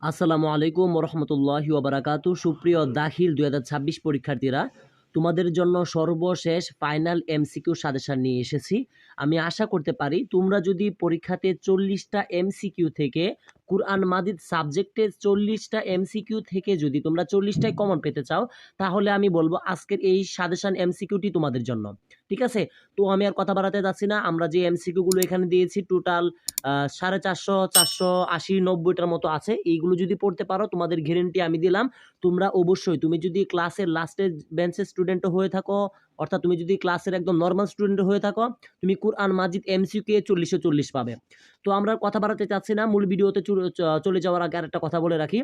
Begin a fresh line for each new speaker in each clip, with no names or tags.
আসসালামু আলাইকুম রহমতুল্লাহি ওবারাকাতু। সুপ্রিয় দাখিল 2026 পরীক্ষার্থীরা, তোমাদের জন্য সর্বশেষ ফাইনাল এমসিকিউ সাজেশন নিয়ে এসেছি। আমি আশা করতে পারি তোমরা যদি পরীক্ষাতে 40টা এমসিকিউ থেকে কুরআন মাজিদ সাবজেক্টে 40টা এমসিকিউ থেকে যদি তোমরা 40টাই কমন পেতে চাও, তাহলে আমি বলবো আজকের এই সাজেশন এমসিকিউটি তোমাদের জন্য। ঠিক আছে, তো আমি আর কথা বাড়াতে যাচ্ছি না। আমরা যে এমসিকিউ গুলো এখানে দিয়েছি টোটাল 450, 480, 90টার মতো আছে। এইগুলো যদি পড়তে পারো তোমাদের গ্যারেন্টি আমি দিলাম। তোমরা অবশ্যই, তুমি যদি ক্লাসের লাস্টের বেঞ্চের স্টুডেন্ট হয়ে থাকো, অর্থাৎ তুমি যদি ক্লাসের একদম নর্মাল স্টুডেন্ট হয়ে থাকো, তুমি কুরআন মাজিদ এমসিকিউ 40-40 পাবে। তো আমরা কথা বাড়াতে চাচ্ছি না, মূল ভিডিওতে চলে যাওয়ার আগে আরেকটা কথা বলে রাখি।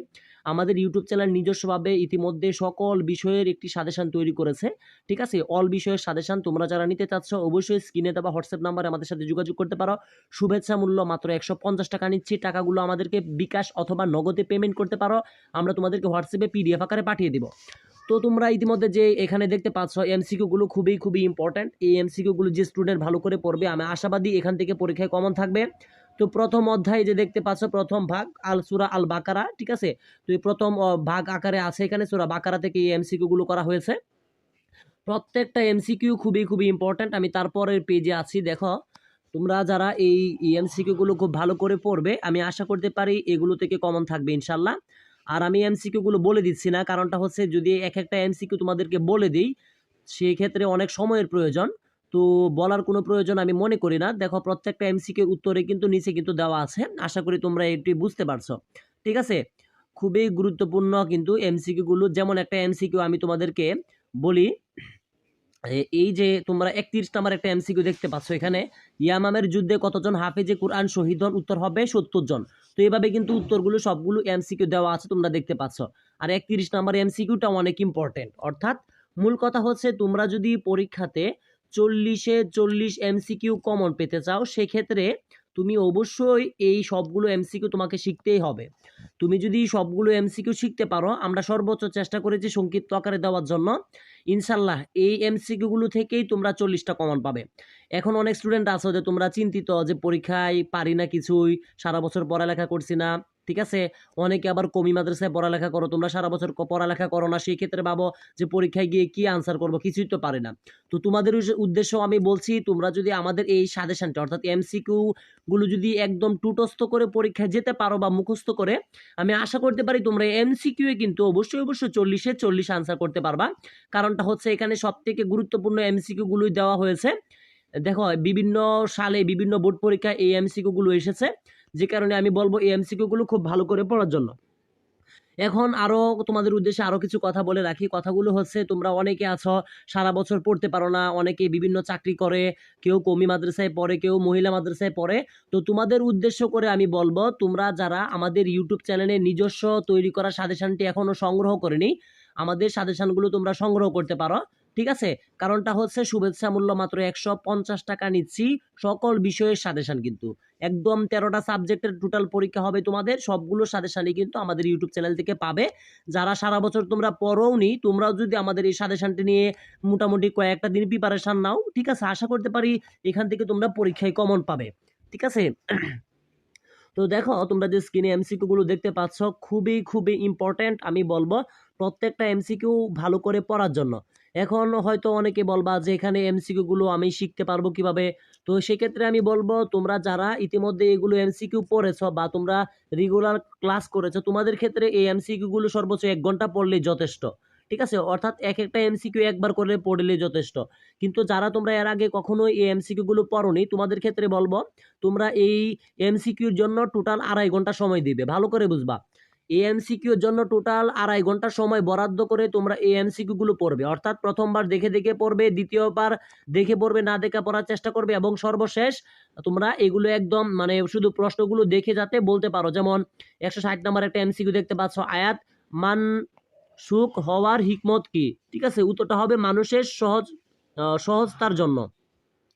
আমাদের ইউটিউব চ্যানেল নিজস্বভাবে ইতিমধ্যে সকল বিষয়ের একটি সাজেশন তৈরি করেছে। ঠিক আছে, অল বিষয়ের সাজেশন তোমরা যারা নিতে চাচ্ছ অবশ্যই স্ক্রিনে দেওয়া হোয়াটসঅ্যাপ নাম্বারে আমাদের সাথে যোগাযোগ করতে পারো। শুভেচ্ছা মূল্য মাত্র 150 টাকা নিচ্ছি। টাকাগুলো আমাদেরকে বিকাশ অথবা নগদে পেমেন্ট করতে পারো, আমরা তোমাদেরকে হোয়াটসঅ্যাপে পিডিএফ আকারে পাঠিয়ে দিব। তো তোমরা ইতিমধ্যে যে এখানে দেখতে পাচ্ছ এমসিকিউ গুলো খুবই খুবই ইম্পর্ট্যান্ট। এই এমসিকিউ গুলো যে স্টুডেন্ট ভালো করে পড়বে, আমি আশাবাদী এখান থেকে পরীক্ষায় কমন থাকবে। তো প্রথম অধ্যায় যে দেখতে পাচ্ছ, প্রথম ভাগ সূরা আল বাকারা। ঠিক আছে, তো এই প্রথম ভাগ আকারে আছে এখানে সূরা বাকারা থেকে এই এমসিকিউ গুলো করা হয়েছে। প্রত্যেকটা এমসিকিউ খুবই খুবই ইম্পর্ট্যান্ট। আমি তারপরের পেজে আছি, দেখো। তোমরা যারা এই এমসিকিউ গুলো খুব ভালো করে পড়বে, আমি আশা করতে পারি এগুলো থেকে কমন থাকবে ইনশাল্লাহ। আর আমি এমসিকিউ গুলো বলে দিচ্ছি না, কারণটা হচ্ছে যদি এক একটা এমসিকিউ তোমাদেরকে বলে দিই সেই ক্ষেত্রে অনেক সময়ের প্রয়োজন। তো বলার কোনো প্রয়োজন আমি মনে করি না। দেখো, প্রত্যেকটা এমসিকিউ উত্তরে কিন্তু নিচে কিন্তু দেওয়া আছে। আশা করি তোমরা এটি বুঝতে পারছো। ঠিক আছে, খুবই গুরুত্বপূর্ণ কিন্তু এমসিকিউ গুলো। যেমন একটা এমসিকিউ আমি তোমাদেরকে বলি। এই যে তোমরা 31 নাম্বার একটা এমসিকিউ দেখতে পাচ্ছ এখানে, ইয়ামামের যুদ্ধে কতজন হাফেজে কুরআন শহীদ হন? উত্তর হবে 70 জন। তো এইভাবে কিন্তু উত্তরগুলো সবগুলো এমসিকিউ দেওয়া আছে, তোমরা দেখতে পাচ্ছ। আর 31 নাম্বার এমসিকিউটা অনেক ইম্পর্টেন্ট। অর্থাৎ মূল কথা হচ্ছে, তোমরা যদি পরীক্ষাতে 40-এ 40 এমসিকিউ কমন পেতে চাও, সেক্ষেত্রে তুমি অবশ্যই এই সবগুলো এমসিকিউ তোমাকে শিখতেই হবে। তুমি যদি সবগুলো এমসিকিউ শিখতে পারো, আমরা সর্বোচ্চ চেষ্টা করেছি সংক্ষিপ্ত আকারে দেওয়ার জন্য। ইনশাল্লাহ এই এমসিকিউ গুলো থেকেই তোমরা 40টা কমন পাবে। এখন অনেক স্টুডেন্ট আছো যে তোমরা চিন্তিত যে পরীক্ষায় পারি না কিছুই, সারা বছর পড়ালেখা করছি না। ঠিক আছে, অনেকে আবার কমি মাদ্রাসায় পড়ালেখা করো, তোমরা সারা বছর পড়ালেখা করো না, সেই ক্ষেত্রে ভাবো যে পরীক্ষায় গিয়ে কি আনসার করবো, কিছুই তো পারি না। তো তোমাদের উদ্দেশ্য আমি বলছি, তোমরা যদি আমাদের এই সাজেশনটা অর্থাৎ এমসিকিউ গুলো যদি একদম টুটস্থ করে পরীক্ষায় যেতে পারো বা মুখস্থ করে, আমি আশা করতে পারি তোমরা এমসিকিউ এ কিন্তু অবশ্যই অবশ্যই 40-এ 40 আনসার করতে পারবা। কারণটা হচ্ছে এখানে সব থেকে গুরুত্বপূর্ণ এমসিকিউ গুলোই দেওয়া হয়েছে। দেখো, বিভিন্ন সালে বিভিন্ন বোর্ড পরীক্ষায় এই এমসিকিউ গুলো এসেছে, যে কারণে আমি বলবো এই এমসিকিউ গুলো খুব ভালো করে পড়ার জন্য। এখন আরো তোমাদের উদ্দেশ্যে আরো কিছু কথা বলে রাখি। কথাগুলো হচ্ছে, তোমরা অনেকে আছো সারা বছর পড়তে পারো না, অনেকে বিভিন্ন চাকরি করে, কেউ কওমি মাদ্রাসায় পড়ে, কেউ মহিলা মাদ্রাসায় পড়ে। তো তোমাদের উদ্দেশ্য করে আমি বলবো, তোমরা যারা আমাদের ইউটিউব চ্যানেলে নিজস্ব তৈরি করা সাজেশনটি এখনো সংগ্রহ করেনি, আমাদের সাজেশনগুলো তোমরা সংগ্রহ করতে পারো। ঠিক আছে, কারণটা হচ্ছে শুভেচ্ছা মূল্য মাত্র 150 টাকা নিচ্ছি। সকল বিষয়ের সাজেশন কিন্তু একদম 13টা সাবজেক্টের টোটাল পরীক্ষা হবে তোমাদের, সবগুলো সাজেশনই কিন্তু আমাদের ইউটিউব চ্যানেল থেকে পাবে। যারা সারা বছর তোমরা পড়োনি, তোমরাও যদি আমাদের এই সাজেশনটি নিয়ে মোটামুটি কয়েকটা দিন প্রিপারেশন নাও, ঠিক আছে, আশা করতে পারি এখান থেকে তোমরা পরীক্ষায় কমন পাবে। ঠিক আছে, তো দেখো, তোমরা যে স্ক্রিনে এমসিকিউ গুলো দেখতে পাচ্ছ খুবই খুবই ইম্পর্টেন্ট। আমি বলবো প্রত্যেকটা এমসিকিউ ভালো করে পড়ার জন্য। এখন হয়তো অনেকে বলবা যে এখানে এমসিকিউ গুলো আমি শিখতে পারবো কিভাবে? তো সেক্ষেত্রে আমি বলবো, তোমরা যারা ইতিমধ্যে এগুলো এমসিকিউ পড়েছো বা তোমরা রেগুলার ক্লাস করেছো, তোমাদের ক্ষেত্রে এই এমসিকিউ গুলো সর্বোচ্চ 1 ঘন্টা পড়লেই যথেষ্ট। ঠিক আছে, অর্থাৎ এক একটা এমসিকিউ একবার করে পড়লেই যথেষ্ট। কিন্তু যারা তোমরা এর আগে কখনো এই এমসিকিউ গুলো পড়োনি, তোমাদের ক্ষেত্রে বলবো তোমরা এই এমসিকিউর জন্য টোটাল 2.5 ঘন্টা সময় দিবে। ভালো করে বুঝবা, এই এমসিকিউর জন্য টোটাল 2.5 ঘন্টা সময় বরাদ্দ করে তোমরা এই এমসিকিউ গুলো পড়বে। অর্থাৎ প্রথমবার দেখে দেখে পড়বে, দ্বিতীয়বার দেখে পড়বে, না দেখে পড়ার চেষ্টা করবে, এবং সর্বশেষ তোমরা এগুলো একদম মানে শুধু প্রশ্নগুলো দেখে যাতে বলতে পারো। যেমন 160 নম্বর একটা এমসিকিউ দেখতে পাচ্ছ, আয়াত মান সুখ হওয়ার হিকমত কি? ঠিক আছে, উত্তরটা হবে মানুষের সহজতার জন্য।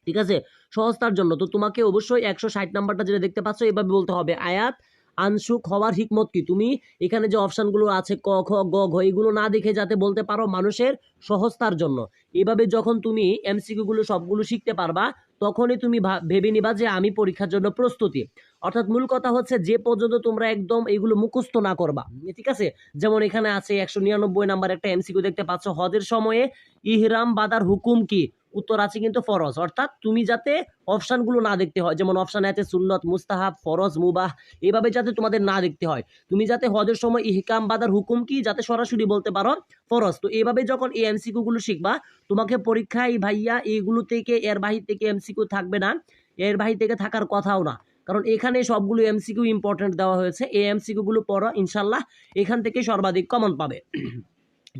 ঠিক আছে, সহজতার জন্য। তো তোমাকে অবশ্যই 160 নাম্বারটা যেটা দেখতে পাচ্ছ এভাবে বলতে হবে, আয়াত আনসুখ হওয়ার হিকমত কি? তুমি এখানে যে অপশনগুলো আছে ক খ গ ঘ, এগুলো না দেখে যাতে বলতে পারো মানুষের সহজতার জন্য। এভাবে যখন তুমি এমসিকিউ গুলো সবগুলো শিখতে পারবা, তখনই তুমি ভেবে নিবা যে আমি পরীক্ষার জন্য প্রস্তুতি। অর্থাৎ মূল কথা হচ্ছে যে পর্যন্ত তোমরা একদম এগুলো মুখস্থ না করবা, ঠিক আছে। যেমন এখানে আছে 199 নাম্বার একটা এমসিকিউ দেখতে পাচ্ছ, হজের সময়ে ইহরাম বাঁধার হুকুম কি? উত্তর আছে কিন্তু ফরজ। অর্থাৎ তুমি যাতে অপশনগুলো না দেখতে হয়, যেমন অপশনে আছে সুন্নত, মুস্তাহাব, ফরজ, মুবাহ, এভাবে যাতে তোমাদের না দেখতে হয়, তুমি যাতে হজের সময় ইহকাম বাঁধার হুকুম কি যাতে সরাসরি বলতে পারো ফরজ। তো এইভাবে যখন এই এমসিকিউ গুলো শিখবা, তোমাকে পরীক্ষায় ভাইয়া এইগুলো থেকে এর বাহির থেকে এমসিকিউ থাকবে না, এর বাহির থেকে থাকার কথাও না, কারণ এখানে সবগুলো এমসিকিউ ইম্পর্টেন্ট দেওয়া হয়েছে। এই এমসিকিউ গুলো পড়ো, ইনশাল্লাহ এখান থেকে সর্বাধিক কমন পাবে।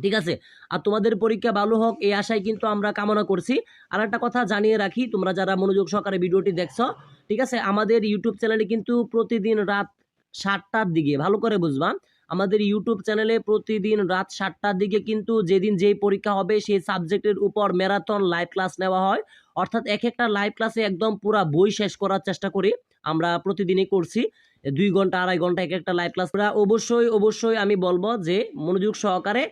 ঠিক আছে, আর তোমাদের পরীক্ষা ভালো হোক এই আশায় কিন্তু আমরা কামনা করছি। আর একটা কথা জানিয়ে রাখি, তোমরা যারা মনোযোগ সহকারে ভিডিওটি দেখছো, ঠিক আছে, আমাদের ইউটিউব চ্যানেলে কিন্তু প্রতিদিন রাত 7টার দিকে, ভালো করে বুঝবা, আমাদের ইউটিউব চ্যানেলে প্রতিদিন রাত 7টার দিকে কিন্তু যেদিন যেই পরীক্ষা হবে সেই সাবজেক্টের উপর ম্যারাথন লাইভ ক্লাস নেওয়া হয়। অর্থাৎ এক একটা লাইভ ক্লাসে একদম পুরা বই শেষ করার চেষ্টা করি, আমরা প্রতিদিনই করছি 2 ঘন্টা 2.5 ঘন্টা এক একটা লাইভ ক্লাস। অবশ্যই অবশ্যই আমি বলবো যে মনোযোগ সহকারে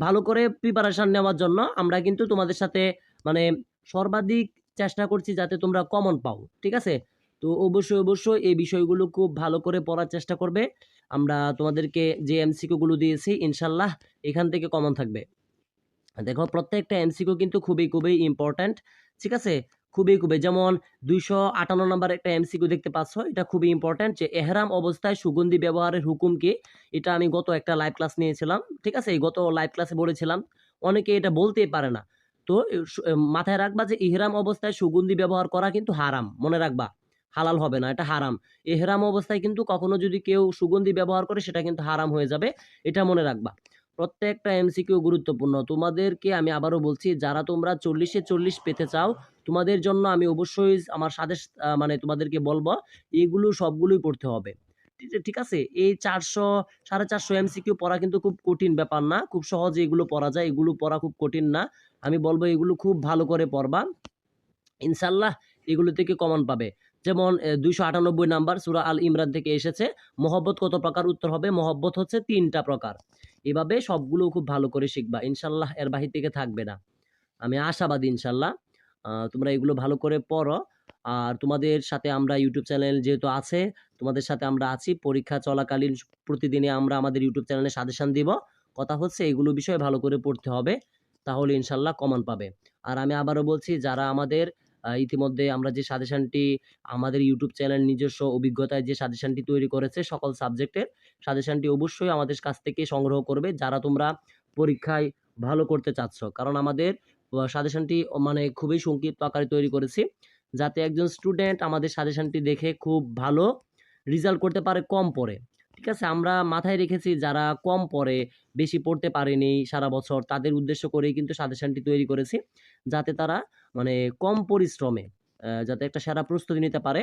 ভালো করে প্রিপারেশন নেওয়ার জন্য আমরা কিন্তু তোমাদের সাথে মানে সর্বাধিক চেষ্টা করছি যাতে তোমরা কমন পাও, ঠিক আছে। তো অবশ্যই অবশ্যই এই বিষয়গুলো খুব ভালো করে পড়ার চেষ্টা করবে। আমরা তোমাদেরকে যে এমসিকিউ গুলো দিয়েছি ইনশাল্লাহ এখান থেকে কমন থাকবে। দেখো প্রত্যেকটা এমসিকিউ কিন্তু খুবই খুবই ইম্পর্ট্যান্ট, ঠিক আছে, খুবই খুবই। যেমন 258 নাম্বার একটা এমসিকিউ দেখতে পাচ্ছ, এটা খুবই ইম্পর্ট্যান্ট, যে এহরাম অবস্থায় সুগন্ধি ব্যবহারের হুকুম কি? এটা আমি গত একটা লাইভ ক্লাস নিয়েছিলাম, ঠিক আছে, এই গত লাইভ ক্লাসে বলেছিলাম, অনেকে এটা বলতেই পারে না। তো মাথায় রাখবা যে ইহরাম অবস্থায় সুগন্ধি ব্যবহার করা কিন্তু হারাম, মনে রাখবা, হালাল হবে না, এটা হারাম। ইহরাম অবস্থায় কিন্তু কখনো যদি কেউ সুগন্ধি ব্যবহার করে সেটা কিন্তু হারাম হয়ে যাবে, এটা মনে রাখবা। প্রত্যেকটা এমসিকিউ গুরুত্বপূর্ণ। তোমাদেরকে আমি আবারও বলছি, যারা তোমরা 40-এ 40 পেতে চাও, তোমাদের জন্য আমি অবশ্যই আমার সাথে মানে তোমাদেরকে বলবো এগুলো সবগুলোই পড়তে হবে, ঠিক আছে। এই 400 450 এমসিকিউ পড়া কিন্তু খুব কঠিন ব্যাপার না, খুব সহজে এগুলো পড়া যায়, এগুলো পড়া খুব কঠিন না। আমি বলবো এগুলো খুব ভালো করে পড়বা, ইনশাল্লাহ এগুলো থেকে কমন পাবে। যেমন 298 নাম্বার সূরা আল ইমরান থেকে এসেছে, মহব্বত কত প্রকার? উত্তর হবে মহব্বত হচ্ছে 3টা প্রকার। এভাবে সবগুলো খুব ভালো করে শিখবা, ইনশাল্লাহ এর বাহির থেকে থাকবে না, আমি আশাবাদী ইনশাল্লাহ। তোমরা এগুলো ভালো করে পড়ো। আর তোমাদের সাথে আমরা ইউটিউব চ্যানেল যেহেতু আছে, তোমাদের সাথে আমরা আছি, পরীক্ষা চলাকালীন প্রতিদিনে আমরা আমাদের ইউটিউব চ্যানেলে সাজেশন দিব। কথা হচ্ছে এগুলো বিষয়ে ভালো করে পড়তে হবে, তাহলে ইনশাল্লাহ কমন পাবে। আর আমি আবারও বলছি, যারা আমাদের ইতিমধ্যে আমরা যে সাজেশনটি আমাদের ইউটিউব চ্যানেল নিজস্ব অভিজ্ঞতায় যে সাজেশনটি তৈরি করেছে সকল সাবজেক্টের, সাজেশনটি অবশ্যই আমাদের কাছ থেকে সংগ্রহ করবে যারা তোমরা পরীক্ষায় ভালো করতে চাচ্ছ। কারণ আমাদের সাজেশনটি মানে খুবই সংক্ষিপ্ত আকারে তৈরি করেছি, যাতে একজন স্টুডেন্ট আমাদের সাজেশনটি দেখে খুব ভালো রেজাল্ট করতে পারে কম পড়ে, ঠিক আছে। আমরা মাথায় রেখেছি যারা কম পড়ে, বেশি পড়তে পারেনি সারা বছর, তাদের উদ্দেশ্য করেই কিন্তু সাজেশনটি তৈরি করেছি, যাতে তারা মানে কম পরিশ্রমে যাতে একটা সেরা প্রস্তুতি নিতে পারে।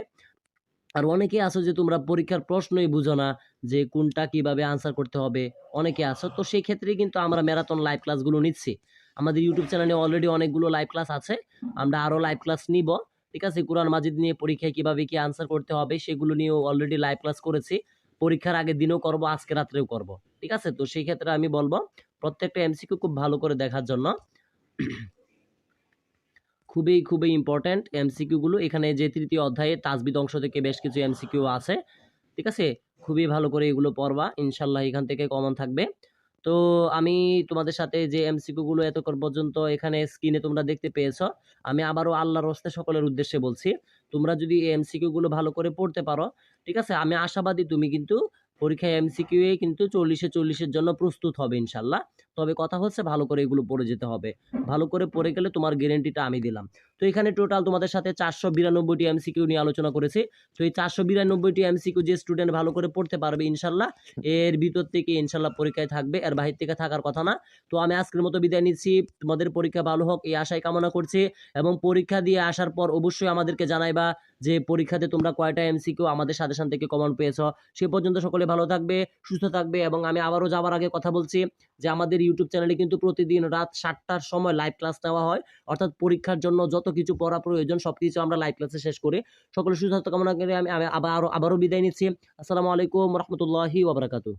আর অনেকে আছো যে তোমরা পরীক্ষার প্রশ্নই বুঝো না যে কোনটা কিভাবে আনসার করতে হবে, অনেকে আছো, তো সেই ক্ষেত্রে কিন্তু আমরা ম্যারাথন লাইভ ক্লাসগুলো নিচ্ছি। আমাদের ইউটিউব চ্যানেলে অলরেডি অনেকগুলো লাইভ ক্লাস আছে, আমরা আরও লাইভ ক্লাস নিব, ঠিক আছে। কোরআন মাজিদ নিয়ে পরীক্ষায় কিভাবে কি আনসার করতে হবে সেগুলো নিয়েও অলরেডি লাইভ ক্লাস করেছি, পরীক্ষার আগের দিনও করব, আজকে রাত্রেও করব, ঠিক আছে। তো সেই ক্ষেত্রে আমি বলবো প্রত্যেকটা এমসিকিউ খুব ভালো করে দেখার জন্য, খুবই খুবই ইম্পর্ট্যান্ট এমসিকিউ গুলো। এখানে যে 3য় অধ্যায়ে তাজবিদ অংশ থেকে বেশ কিছু এমসিকিউ আছে, ঠিক আছে, খুবই ভালো করে এগুলো পড়বা, ইনশাল্লাহ এখান থেকে কমন থাকবে। তো আমি তোমাদের সাথে যে এমসিকিউ গুলো এতক্ষণ পর্যন্ত এখানে স্ক্রিনে তোমরা দেখতে পেয়েছো, আমি আবারও আল্লাহর হস্তে সকলের উদ্দেশ্যে বলছি, তোমরা যদি এই এমসিকিউ গুলো ভালো করে পড়তে পারো, ঠিক আছে, আমি আশাবাদী তুমি কিন্তু পরীক্ষায় এমসিকিউ এ কিন্তু 40-এ 40-এর জন্য প্রস্তুত হবে ইনশাল্লাহ। তবে কথা হচ্ছে ভালো করে এগুলো পড়ে যেতে হবে, ভালো করে পড়ে গেলে তোমার গ্যারেন্টিটা আমি দিলাম। তো এখানে টোটাল তোমাদের সাথে 492টি এমসিকিউ নিয়ে আলোচনা করেছি। তো এই 492টি এমসিকিউ যে স্টুডেন্ট ভালো করে পড়তে পারবে ইনশাল্লাহ, এর ভিতর থেকে ইনশাল্লাহ পরীক্ষায় থাকবে, এর বাহির থেকে থাকার কথা না। তো আমি আজকের মতো বিদায় নিচ্ছি, তোমাদের পরীক্ষা ভালো হোক এই আশায় কামনা করছি, এবং পরীক্ষা দিয়ে আসার পর অবশ্যই আমাদেরকে জানাইবা যে পরীক্ষাতে তোমরা কয়টা এমসিকিউ আমাদের সাজেশন থেকে কমন পেয়েছো। সে পর্যন্ত সকলে ভালো থাকবে, সুস্থ থাকবে, এবং আমি আবারও যাওয়ার আগে কথা বলছি যে আমাদের ইউটিউব চ্যানেলে কিন্তু প্রতিদিন রাত 7টার সময় লাইভ ক্লাস নেওয়া হয়, অর্থাৎ পরীক্ষার জন্য যত কিছু পড়া প্রয়োজন সবকিছু আমরা লাইভ ক্লাসে শেষ করি। সকলে সুস্বাস্থ্য কামনা করে আমি আবারও বিদায় নিচ্ছি। আসসালামু আলাইকুম রহমতুল্লাহি ওয়া বারাকাতুহু।